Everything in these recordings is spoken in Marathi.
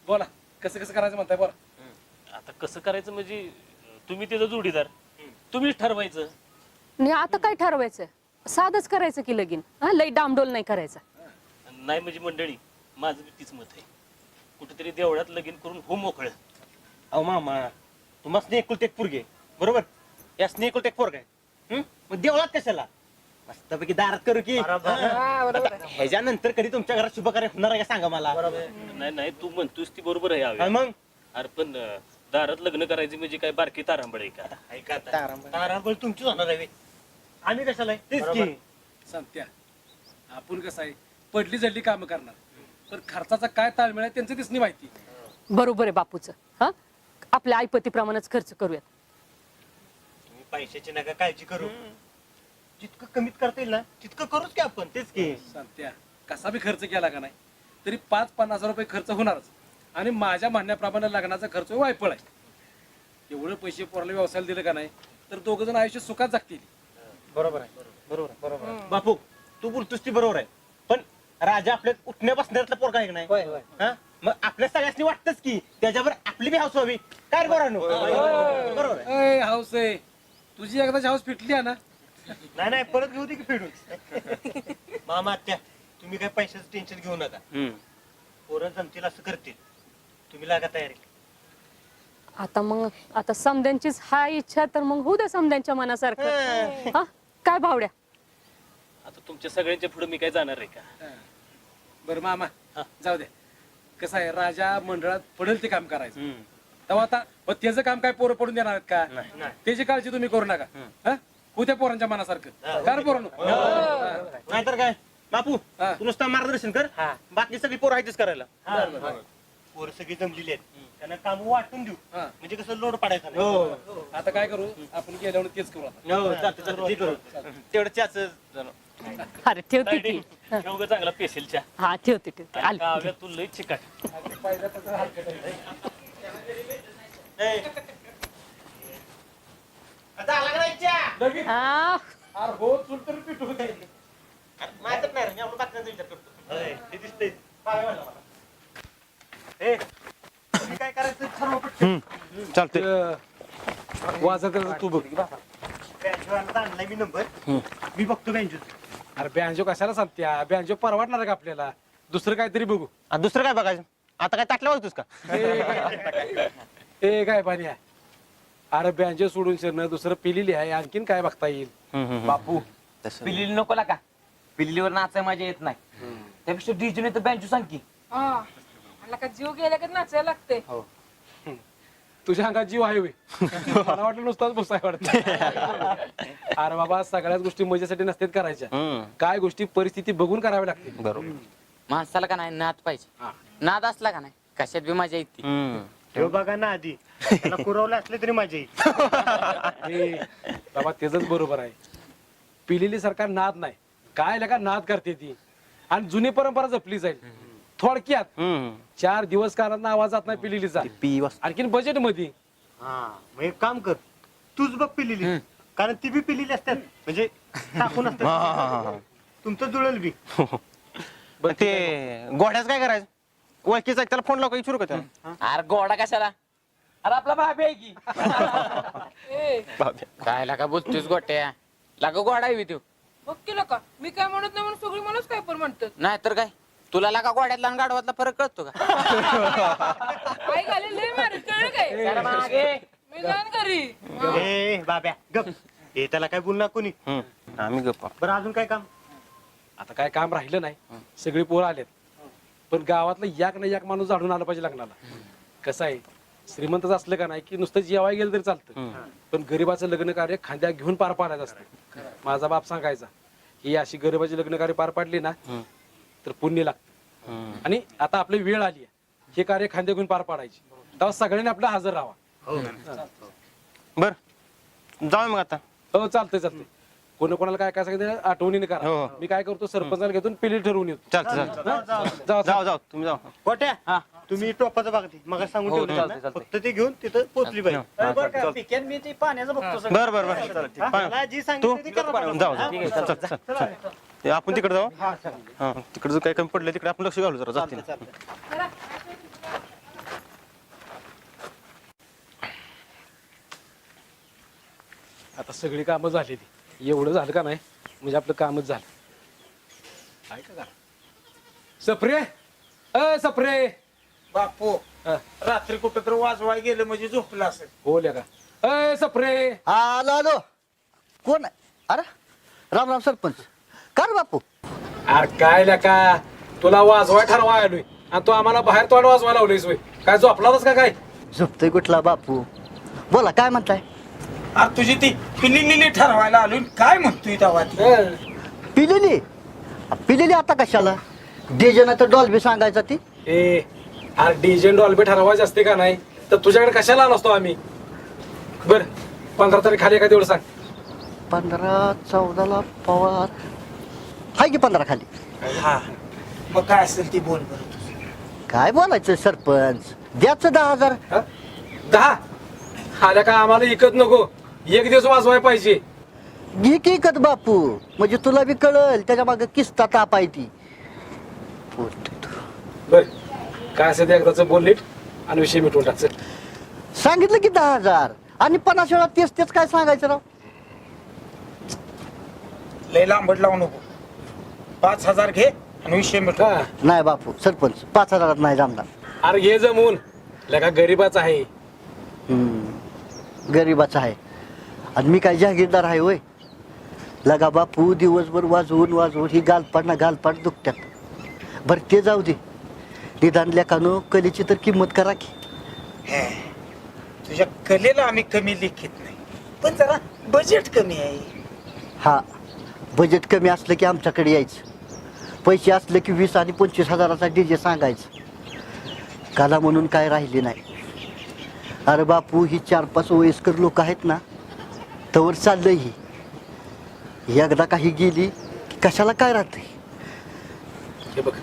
बोला कसं कसं करायचं म्हणताय बोला. आता कसं करायचं म्हणजे तुम्ही त्याचा जोडीदार तुम्हीच ठरवायचं. आणि आता काय ठरवायचं? साधच करायचं की लगीन, हा लई डामडोल नाही करायचा. नाही म्हणजे मंडळी माझं बी तीच मत आहे. कुठेतरी देवळात लगीन करून हो मोकळं. अहो मामा तुम्हाला स्नेकुलते एक पोरगे बरोबर, या स्नेकुलते एक पोरग आहे मग देवळात कशाला मस्तपैकी दारात करू की. ह्याच्यानंतर कधी तुमच्या घरात शुभकार्य होणार आहे का सांगा मला. नाही नाही तू म्हणतोस ती बरोबर आहे आणि आव्या. मग अरे पण दारात लग्न करायचे म्हणजे काय बारकी तारांबळ आहे का? ऐका तारांबळ तुमचीच होणार आहे. आम्ही कशाला आहे? तेच की. सांगत्या आपण कसं आहे पडली जडली कामं करणार, पण खर्चाचा काय ताळमेळ आहे त्यांचं दिसणी माहिती. बरोबर आहे बापूचं. हा आपल्या आईपतीप्रमाणेच खर्च करूयात. तुम्ही पैशाची नका काळजी करू, जितकं कमीत करता येईल ना तितकं करूच की आपण. तेच की. सांगत्या कसा बी खर्च केला का नाही तरी 5-50 रुपये खर्च होणारच. आणि माझ्या म्हणण्याप्रमाणे लग्नाचा खर्च वायफळ आहे. एवढे पैसे पोराला व्यवसायाला दिले का नाही तर दोघं जण आयुष्य सुखात जगतील. बरोबर आहे बरोबर आहे. बापू तू बोलतोस ती बरोबर आहे, पण राजा आपल्या उठण्या बसण्यातला पोरगा आहे की नाही. हा? मग आपल्या सगळ्यांनी वाटतच की त्याच्यावर आपली बी हाऊस व्हावी काय बरोबर. बरोबर आहे. हाऊस आहे तुझी एकदाची हाऊस फिटली आहे ना. नाही नाही परत घेऊ दे की फेडून. मामा आत्या तुम्ही काय पैशाचं टेन्शन घेऊ नका, पोरं जमतील असं करतील, तुम्ही लागा तयारी. आता समद्यांचीच हा इच्छा तर मग होऊ द्या समद्यांच्या मनासारखं. हा काय भावड्या? आता तुमच्या सगळ्यांच्या पुढे मी काय जाणार आहे का? बरं मामा जाऊ दे. कसं आहे राजा मंडळात पडेल ते काम करायचं. तेव्हा आता पण त्याचं काम काय पोरं पडून देणार आहेत का? त्याची काळजी तुम्ही करू नका. हा होत्या पोरांच्या मनासारखं काय पोरांनो. नाहीतर काय बापू हा. तू नुसतं मार्गदर्शन कर, बाकी सगळी पोरं आहेतच करायला. पोरं सगळी जमलेली आहेत, त्यांना काम वाटून देऊ हा. म्हणजे कसं लोड पडायचा नाही. आता काय करू आपण गेल्यावर तेच करू आता. हो चालतं चालतं ते करू. तेवढं चहाच अरे ठेवते की. एवढं चांगला पेशलच्या हा ठेवते आली. आव्या तू लई चिकाट. हा अरे हो चूल तरी पिटू दे. माहितच नाही रे, मी आपलं बाकीचा विचार करतो. ते दिसतंय पाय वाढला मला. ए, तुम्ही काय करायचं ठरवा पटकन. वाजत तू बघ. बँजोला आणलाय मी नंबर, मी बघतो बँजो. अरे बँजो कशाला सांगत्या? बँजो परवडणार आहे का आपल्याला? दुसरं काहीतरी बघू. दुसरं काय बघायचं आता? काय ताटल्या वाजतोस का? ए काय पाणी आहे? अरे बँजो सोडून शिरणं दुसरं पिलेली आहे, आणखीन काय बघता येईल? बापू पिलीली नको का? पिलीलीवर नाचाय मजा येत नाही, त्यापेक्षा डीजे नाही तर बँजू सांग की. का जीव गेला का नाचायला लागते. तुझ्या अंगात जीव आहे वे. मला वाटलं नुसताच बसाय वाटत. अरे बाबा सगळ्याच गोष्टी मजेसाठी नसतात करायच्या, काय गोष्टी परिस्थिती बघून कराव्या लागते. बरोबर. माणसाला का नाही नाद पाहिजे, नाद असला का नाही कशात बी मजा येते. बघा ना आधी त्याला पुरवलं असलं तरी मजा येईल. बाबा तेच बरोबर आहे. पिलेली सरकार नाद नाही काय लगा नाद करते ती, आणि जुनी परंपरा जपली जाईल. थोडक्यात 4 दिवस कानात आवाज जात नाही पिलेलीचा, आणखीन बजेट मध्ये. मग एक काम कर, तूच बघ पिलेली, कारण ती बी पिलेली असतात म्हणजे टाकून असतात. तुमचं जुळेल बी. ते गोड्याच काय करायचं? ओळखीचा आहे, त्याला फोन लावू का? विचारू का त्याला? अरे गोडा कशाला? अरे आपला भाभी आहे की. काय लागा बोलतोस गोट्या? लागा गोडा आहे तू. बघ केलं का मी काय म्हणत नाही म्हणून सगळी मलाच काय पण म्हणतात. नाही तर काय, तुला लागा गोड्यातला आणि गाढवातला फरक कळतो का? आई घाले लय मारे कळलं काय? मी जाण घरी. ए बाब्या गप, हे त्याला काय बोलणार कोणी. आम्ही गप्पा. बरं अजून काय काम? आता काय काम राहिलं नाही, सगळी पोरं आलेत. पण गावातलं याक ना याक माणूस झाडून आला पाहिजे लग्नाला. कसं आहे श्रीमंतच असलं का नाही की नुसतं जेवाय गेलं तरी चालतं, पण गरीबाचं लग्न कार्य खांद्या घेऊन पार पाडायचं असतं. माझा बाप सांगायचा ही अशी गरीबाची लग्न कार्य पार पाडली ना तर पुण्य लागतं. आणि आता आपली वेळ आली आहे हे कार्य खांद्या घेऊन पार पाडायची, तेव्हा सगळ्यांनी आपला हजर राहावा. बर जाऊ मग आता. हो चालतंय चालतंय. कोणाला काय काय सांगितलं आठवणीने करा. मी काय करतो सरपंचाला घेऊन पिली ठरवून येतो. चालतं जाऊ जाऊ तुम्ही जाऊ. गोट्या तुम्ही टोपाचं बघा ते मग सांगून ठेवलं ना, फक्त ते घेऊन तिथं पोहोचली पाहिजे. बर बर बर मला जी तू सांगितलं ते करा जाऊ पाठवून. जाऊ. चल चल चल. हे आपण तिकडे जाऊ. हा तिकडे जर काही कमी पडलं तिकडे आपण लक्ष घालू जरा जाते. आता सगळी कामं झाली ती एवढं झालं का नाही म्हणजे आपलं कामच झालं ऐका का सप्रे सप्रे बापू हा. रात्री कुठं तर वाजवाय गेलं म्हणजे झोपलं असेल. बोल का सप्रे आलो आलो कोण आहे? अरे राम राम सरपंच का रे बापू अरे काय का तुला वाजवाय ठरवाय आलोय आणि तू आम्हाला बाहेर तोंड वाजवायला लावलीस होय काय झोपलास का काय झोपतोय कुठला बापू बोला काय म्हणताय अरे तुझी ती पिल्ली ठरवायला आलो काय म्हणतोय तेव्हा ती? पिलेली पिलेली आता कशाला डीजे नाही तर डॉल्बी सांगायचा ती ए अरे डीजे डॉल्बी ठरवायचे असते का नाही तर तुझ्याकडे कशाला आलो असतो आम्ही बर 15 तारीख खाली का तेवढं सांग 15-14 पवार हाय की 15 खाली हा मग काय असेल ती बोल बरं तुझं. काय बोलायचं सरपंच द्याचं 10,000 हा? 10 आल्या का आम्हाला इकत नको एक दिवस वाजवाय पाहिजे घे की कत बापू म्हणजे तुला बी कळल त्याच्या मागे किस्ता ताप आहे ती बोलतोय तू. बर काय असेल ते एकदाच बोल नीट आणि विषय मिटवून टाक चल. सांगितलं की 10,000 आणि 50 वेळा तेच काय सांगायचं राव लय लांबट लावू नको 5,000 घे आणि विषय मिटव. हा नाही बापू सरपंच 5,000 नाही जमणार अरे घे जमून लगा गरीबाच आहे गरीबाचा आहे आणि मी काय जहागीरदार आहे होय लगा बापू दिवसभर वाजवून ही गालपाट दुखत्यात बरं ते जाऊ दे निदान लेखानो कलेची तर किंमत करा की हे, तुझ्या कलेला आम्ही कमी लिखित नाही पण जरा बजेट कमी आहे. हा बजेट कमी असलं की आमच्याकडे यायचं पैसे असले की 20 आणि 25 हजाराचा डीजे सांगायचं काला म्हणून काय राहिले नाही अरे बापू ही 4-5 वयस्कर लोक आहेत ना तवर चाललंय ही एकदा काही गेली की कशाला काय राहते हे बघ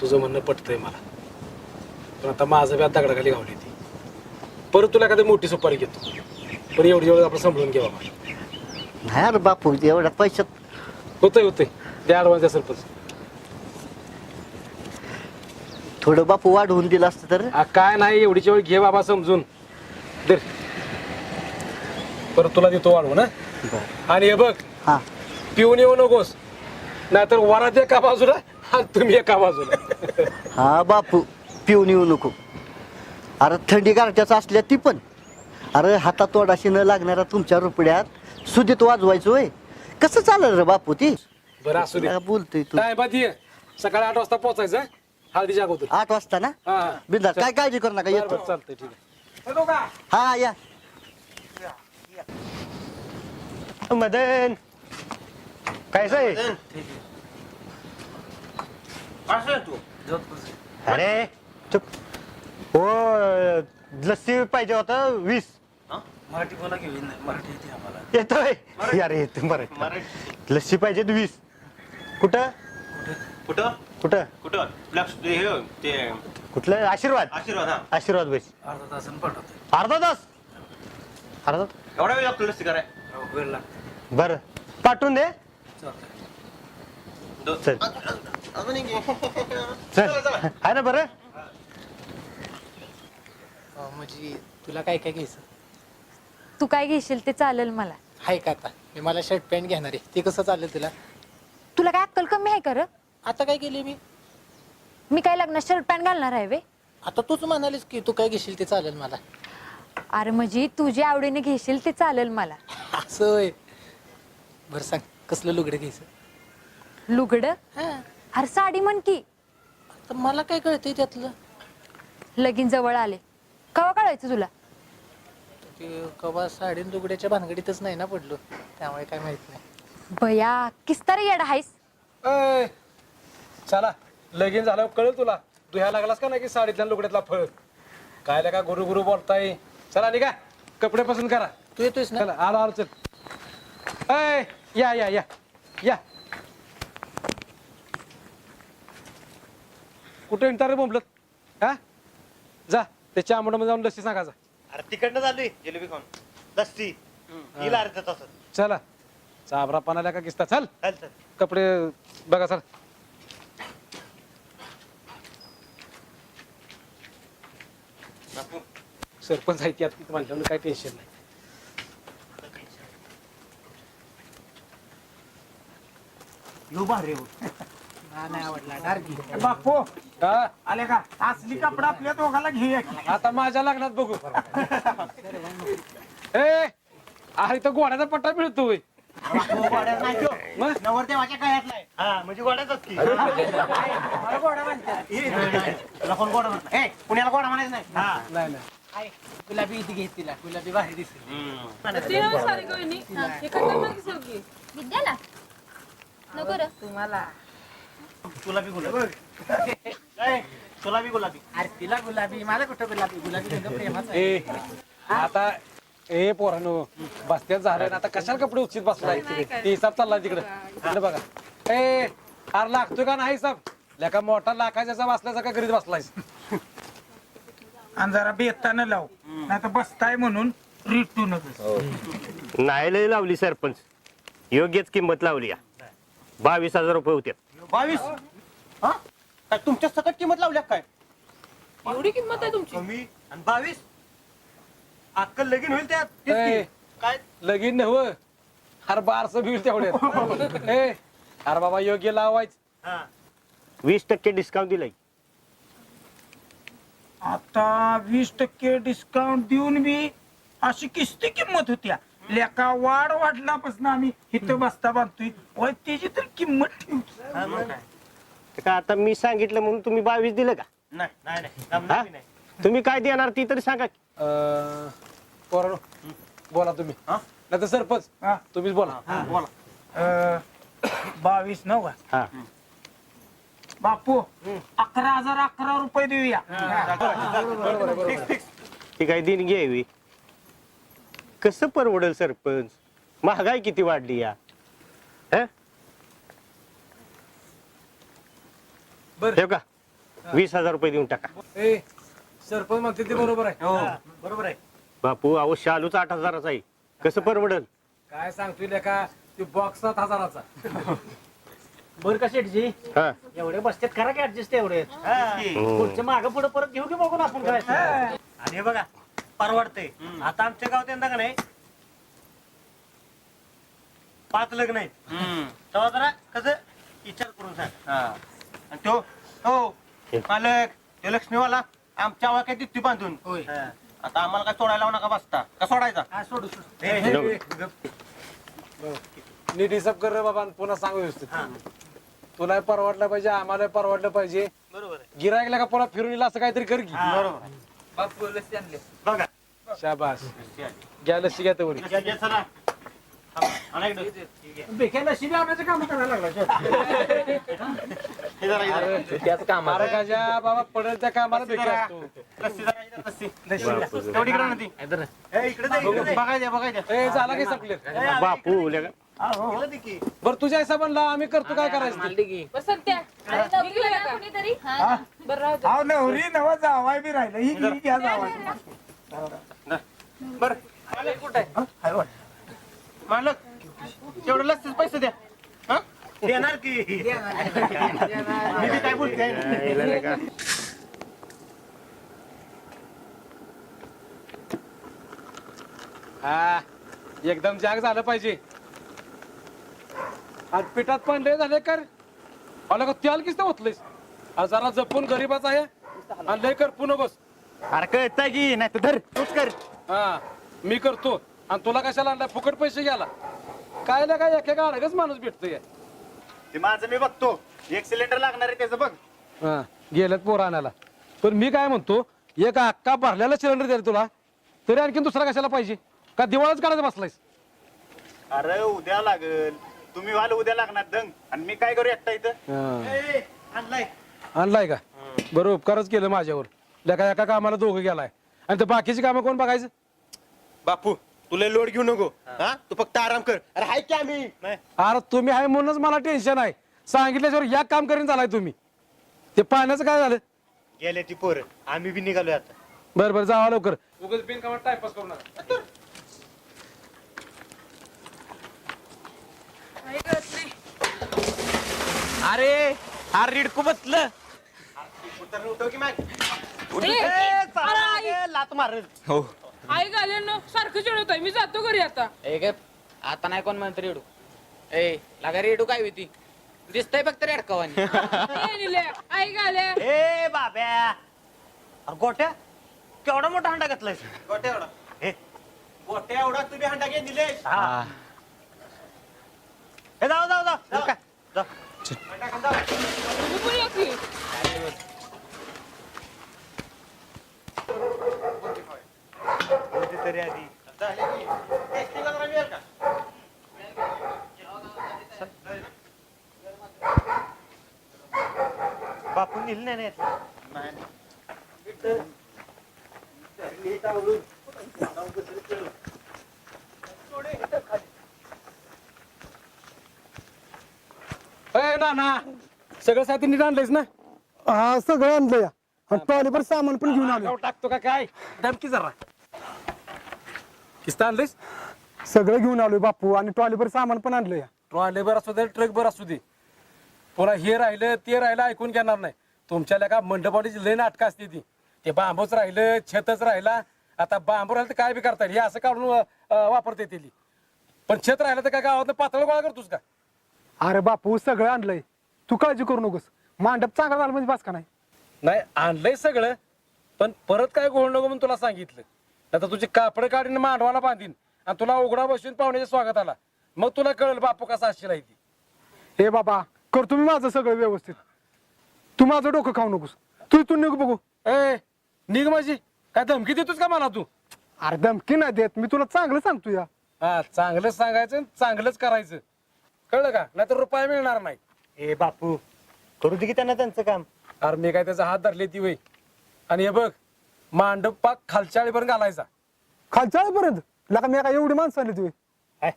तुझं म्हणणं पटतंय मला पण आता माझं व्याज दगडाखाली गावली ती परत तुला एखादी मोठी सुपारी घेतो पण एवढी आपण सांभाळून घ्यावा नाही अरे बापू एवढ्या पैशात होतंय द्या ॲडव्हान्स द्या सरपंच थोडं बापू वाढवून दिलं असतं तर काय नाही एवढीच्या वेळ घे बाबा समजून दर परत तुला देतो वाढवून हा आणि हे बघ हा पिऊन येऊ नकोस नाहीतर वरात एका बाजूला आणि तुम्ही एका बाजूला हा बापू पिऊन येऊ नको अरे थंडी गारठ्याचं असल्या ती पण अरे हातात तोडाशी न लागणाऱ्या तुमच्या रुपड्यात सुदीत वाजवायचं होय कसं चालेल रे बापू ती बरं असू दे काय बोलतोय तू काय बात ये सकाळी 8 वाजता पोहोचायचं हं? हळदीच्या अगोदर 8 वाजता ना हा बिंदास काय काळजी करू नका येतो चालतंय ठीक आहे चलो का हा या मदन काय आहे असं तू अरे चुप हो लस्सी पाहिजे होतं 20 मराठी बोला की मराठी येते आम्हाला. येतोय यार येतो बरं लस्सी पाहिजे 20 कुठं कुठं कुठं कुठं ते कुठलं आशीर्वाद आशीर्वाद हा आशीर्वाद बस अर्धा तासानं पाठवतो. अर्धा तास अर्धा एवढा वेळ लागतो लस्सी कराय वेळ लागतो. बरं पाठवून दे चल चल आहे ना बरं म्हणजे तुला काय काय घ्यायचं तू काय घेशील ते चालेल मला आहे का आता मी मला शर्ट पॅन्ट घेणार आहे ते कसं चालेल तुला तुला काय अक्कल कमी आहे का रं? आता काय केली मी काय लग्नात शर्ट पॅन्ट घालणार आहे वे आता तूच म्हणालीस की तू काय घेशील ते चालेल मला अरे म्हणजे तुझ्या आवडीने घेशील ते चालेल मला असं होय बरं सांग कसलं लुगडं घ्यायचं लुगड हा अरे साडी म्हण की आता मला काय कळतंय त्यातलं लगीन जवळ आले कवा कळायचं तुला ते कवा साडी लुगड्याच्या भानगडीतच नाही ना पडलो त्यामुळे काय माहित नाही बया किस्तार येडा आहेस अय, चला लगीन झाल्यावर कळेल तुला तू ह्या लागलास का नाही की साडीतल्या लुगड्यातला फळ काय का गुरु गुरु बोलताय चला निघा कपडे पसंत करा तू येतोयस ना चला आलो चल अय या या या या कुठे इंटार रे बोंबलत हा जा त्याच्या आंबड्यामध्ये जाऊन लस्सी सांगा जा अरे तिकडनं झाली जिलेबी खाऊन लस्सी येईल अर्धा तासात चला चाबरा पाण्याला का किस्ता चल चल चल कपडे बघा सर सरपंच आहे की आता म्हणल्यावर काही टेन्शन नाही यो भारी हो. नाही आवडला डार्की. बापू हा? आले का असली कपडा आपल्या दोघाला घेऊया की. आता माझ्या लग्नात बघू ए अरे तो घोड्याचा पट्टा मिळतोय मग? नवरदेवाच्या गळ्यातला आहे. हा म्हणजे गोड्याचाच की. मला गोडा म्हणतात. तुला कोण गोडा म्हणत नाही? पुण्याला गोडा म्हणायचं नाही. हा. नाही नाही आहे. गुलाबी इथे घेत तिला गुलाबी भारी दिसते. ती नव्ह सारी गवळणी. हे खतरनाक दिसेल की. विद्याला नको रे. तुम्हाला तुला बी गुलाबी. ए, तुला बी गुलाबी. अरे तिला गुलाबी मला कुठं गुलाबी गुलाबी रंग प्रेमाचा आहे. ए आता ए पोरानो बसत्यात झालं ना आता कशाला कपडे उचित बसलाय ते हिसाब चाललाय तिकडे तिकडे बघा ए अरे लागतोय का नाही हिसाब लेका मोठा लाखाच्या बसल्यासारखा घरीच बसलायस आणि जरा बेतानं लाव नाही तर बसताय म्हणून रिटू नको. नाही लय लावली सरपंच, योग्यच किंमत लावली या. 22,000 रुपये होते. 22. हा काय तुमच्या सकट किंमत लावल्या काय? एवढी किंमत आहे तुमची? कमी आणि 22. अक्कल लगीन होईल त्यात. तेच ए. की. काय लगीन नव अरे बारस बिल तेवढ्यात ए अरे बाबा योग्य लावायच हा 20% डिस्काउंट दिलाय. आता 20% डिस्काउंट देऊन बी अशी किस्ती किंमत होत्या. लेका वाढ वाढल्यापासून आम्ही इथं बसता बांधतोय वय त्याची तर किंमत ठेवतो. हा, मग काय? तर का आता मी सांगितलं म्हणून तुम्ही 22 दिलं का? नाही नाही नाही जमणार हा? बी नाही. तुम्ही काय देणार ती तरी सांगा की. पोरानो बोला तुम्ही हा? नाही तर सरपंच हा. तुम्हीच बोला हा, बोला. 22 नव का हा बापू 11,011 रुपये देऊया. Fix fix. ती काय देणगी आहे होय? कसं परवडेल सरपंच? महागाई किती वाढली या. हं? ठेव का 20,000 रुपये देऊन टाका. ए सरपंच म्हणते ते बरोबर आहे हो बरोबर आहे. बापू अहो शालूच 8,000चा आहे, कसं परवडेल? काय सांगतोय लेका ते बॉक्स 7,000चा बर का शेटजी हा एवढे बसतात करा की ऍडजस्ट एवढे हा. पुढच्या मागं पुढे परत घेऊ की बघून आपण करायचं. आणि हे बघा परवडते. आता आमच्या गावात यंदा का नाही 5 लग्न आहेत. तेव्हा जरा कसं विचार करून सांग. आणि तो हो मालक तो लक्ष्मीवाला आमच्या वाक्यात दिसती बांधून. होय. हा. आता आम्हाला काय सोडायला लावू नका बसता का सोडायचा. हा सोडू सोडू. हे, हे, हे. नीट हिसाब कर रे बाबा आणि पुन्हा सांग व्यवस्थित तुला परवडलं पाहिजे आम्हाला परवडलं पाहिजे. बरोबर आहे. गिरायकला का परत फिरून येईल असं काहीतरी कर की. बरोबर आहे. बापू लस्सी आणले. बघा शाबास घ्या लस्सी घ्या तेवढी या, या, चला. आणा इकडं. बेक्या लस्सी बी आणायचं काम करायला लागला. हे जरा इकडं. त्याच काम महाराजाच्या बाबा पडेल त्या कामाला लस्सी भेटू जरा. असतो. लस्सी जरा इकडं, लस्सी. तेवढी इकडं आणा ती. हे, इकडे दे, इकडे दे. बघायच्या बघायच्या. ए झाला की संपले बापू लगा इकडं दे की. बरं तुझ्या हिसाबानं लाव आम्ही करतो काय करायचं ते. बस सत्या निघलं का? बरं राहू दे. अहो नवरी नवा जावाय बी राहिलं ही घ्या जावाय. बरं मालक कुठं आहे? मालक तेवढं लस्सीच पैसे द्या. हा? देणार की मी बी काय बोलते. हा एकदम जाग झालं पाहिजे आणि पिठात पण लय झाले कर आला का त्याला किस्त होतलंयस जरा जपून गरीबाचा आहे आणि लय कर पुन्हा बस. अरे कळतंय की नाही तर धर तूच कर. हा मी करतो आणि तुला कशाला आणलाय फुकट पैसे घ्याला काय ना काय एका अडगच माणूस भेटतोय. ते माझं मी बघतो. 1 सिलेंडर लागणार आहे त्याचं बघ. हा गेल्यात पोरं आणायला पण मी काय म्हणतो एक अक्का भरलेला सिलेंडर द्या तुला तरी आणखी दुसरा कशाला पाहिजे का दिवाळच काढायचं बसलायस. अरे उद्या लागल. तुम्ही व्हाल उद्या लागणार दंग आणि मी काय करू एकटा इथं. हा. ए, आणलाय. आणलाय का बरं उपकारच केलं माझ्यावर लेका एका कामाला दोघं गेलाय आणि ते बाकीची कामं कोण बघायचं. बापू तुला लोड घेऊ नको. हा तू फक्त आराम कर. अरे हाय की आम्ही. अरे तुम्ही आहे म्हणूनच मला टेन्शन आहे सांगितल्याशिवाय या काम करीन झालाय तुम्ही. ते पाण्याचं काय झालं. गेल्या ती पोरं आम्ही बी निघालोय आता. बरं बरं जावा लवकर उगाच बिनकामात टाइमपास करू नका. आई कळत नाही. अरे अरे रिडकू बसलं उठव की माग. लात मारत हो आई घालेल ना सारखं चिडवतोय मी जातो घरी आता. आता नाही कोण म्हणत रेडू ए लागा रेडू काय होती दिसतंय फक्त रेडकावानी. ए, निल्या, ऐक आले ए बाब्या अरे गोट्या केवढा मोठा हंडा घातलाय गोट्या एवढा गोट्या एवढा तुम्ही हंडा घे निलेश हे जाऊ जाऊ जाऊ जाऊ का जाऊ. हंडा खान जाऊ. बोलूया की. होती तरी आधी झाले की. टेस्टिंगला जरा मिळेल का? बापू नेलं नाही ना यातलं? ना ना सगळं साहित्य नीट आणलंयस ना? हा सगळं आणलंय आणि टॉयलेट सामान पण घेऊन आलो गाव टाकतो का काय धमकी जरा किस्त आणलंयस? सगळं घेऊन आलोय बापू आणि टॉयलेट सामान पण आणलंय ट्रॉले बर असू दे ट्रक बर असू दे पुन्हा हे राहिलं ते राहिलं ऐकून घेणार नाही. तुमच्या का मंडपावडीची लय नाटकं असते ती. ते बांबूच राहिलं छतच राहिला. आता बांबू राहिलं तर काय बी करता येईल हे असं काढून वापरता येते पण छत राहिलं तर काय गावात पातळ गोळा करतोस का? अरे बापू सगळं आणलंय तू काळजी करू नकोस मांडप चांगला झाला म्हणजे बास का नाही. नाही आणलंय सगळं पण परत काय गोळ नको म्हणून तुला सांगितलं. आता तुझी कापड काढीन मांडवाला बांधीन आणि तुला उघडा बसून पाहुण्याच्या स्वागताला मग तुला कळेल बापू कसा असशील ती. हे बाबा करतो मी माझं सगळं व्यवस्थित तू माझं डोकं खाऊ नकोस तू निघ बघू. ए निघ माझी काय धमकी देतोस का मला तू? अरे धमकी नाही देत मी तुला चांगलं सांगतो या. हा चांगलंच सांगायचं आणि चांगलंच करायचं कळलं का नाहीतर रुपया मिळणार नाही. ए बापू करू दे की त्यांना त्यांचं काम. अरे मी काय त्याचा हात धरले ती वय आणि हे बघ मांडप पाक खालच्या आळीपर्यंत घालायचा. खालच्या पर्यंत लका मी काय एवढी माणसं आली तुम्ही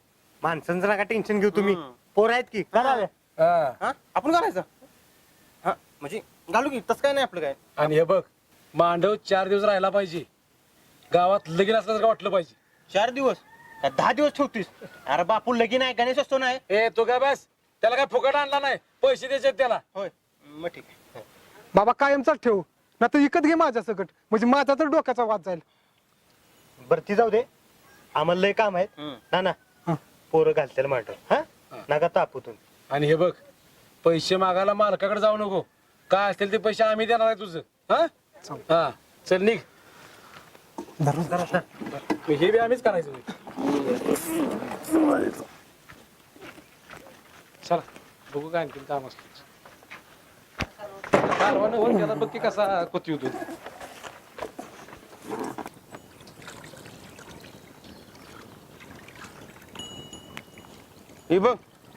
माणसांचं नका टेन्शन घेऊ तुम्ही पोर आहेत की करावे हा आपण करायचं हा म्हणजे घालू की तसं काय नाही आपलं काय. आणि हे बघ मांडव 4 दिवस राहायला पाहिजे. गावात लगीन असल्यासारखं वाटलं पाहिजे. 4 दिवस का 10 दिवस ठेवतीस? अरे बापू लगीन आहे गणेश असतो नाही. ए तो काय बस त्याला काय फुकट आणला नाही पैसे द्यायचे त्याला. होय मग ठीक आहे. बाबा कायमचाच ठेव ना तर विकत घे माझ्या सकट म्हणजे माझा तर डोक्याचा वाद जाईल. बरं ती जाऊ दे आम्हाला लय काम आहेत ना ना पोरं घालतील मांडव हा नका तापू तुम्ही. आणि हे बघ पैसे मागायला मालकाकडे जाऊ नको काय असतील ते पैसे आम्ही देणार आहे तुझं. हा हा चल निघ. हे बी आम्हीच करायचं. चला बघू काय आणखी काम असतं. कारवानं होऊन गेला बघ की कसा कोती होतो. हे बघ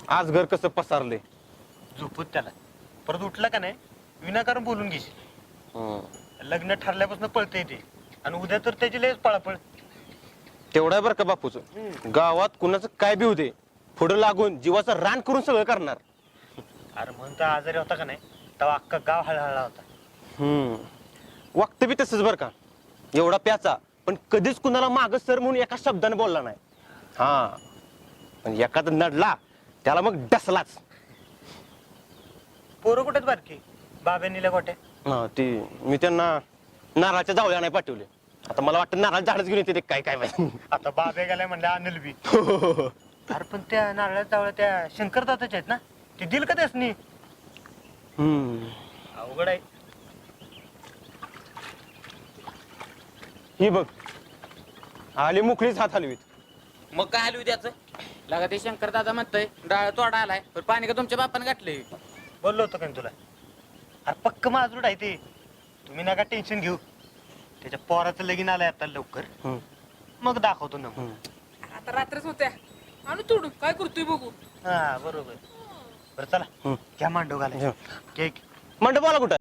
आज घर कसं पसारले. झोपत त्याला परत उठला का नाही विनाकारण बोलून घेशील. लग्न ठरल्यापासून पळते ते आणि उद्या तर त्याची लयच पळापळ. तेवढा आहे बरं का बापूचं गावात कुणाचं काय बी होते पुढं लागून जीवाचं रान करून सगळं करणार. अरे म्हणतो आजारी होता का नाही तेव्हा अख्खा गाव हळहळला होता. वागतं बी तसंच बरं का एवढा प्याचा पण कधीच कुणाला माग सर म्हणून एका शब्दाने बोलला नाही. हा पण एखादा नडला त्याला मग डसलाच. पोरं कुठेच बारकी बाब्यानीला गोट्या. ती मी त्यांना नारळाच्या जावळ्या नाही पाठवले. आता मला वाटतं नारळ झाडच घेऊन येते ते काय काय माहिती. आता बाबे गेलाय म्हणलं अनिल बी. अरे पण त्या नारळाच्या जावळ्या त्या शंकर दादाच्या आहेत ना ते दिल का त्यासनी. अवघड आहे. ही बघ आली मुकळीच हात हलवीत. मग काय हलवी त्याचं लगा ते शंकर दादा म्हणतोय डाळ तोडा आलाय पण पाणी का तुमच्या बापाने गाठलंय. बोललो होतो का मी तुला. अरे पक्क माझूड आहे ते तुम्ही नका टेन्शन घेऊ. त्याच्या पोराचं लगीन आलंय आता लवकर मग दाखवतो ना. आता रात्रच होत्या आणू तोडू काय करतोय बघू. हा बरोबर. बरं चला घ्या मांडव घालाय. केक मंडपाला कुठं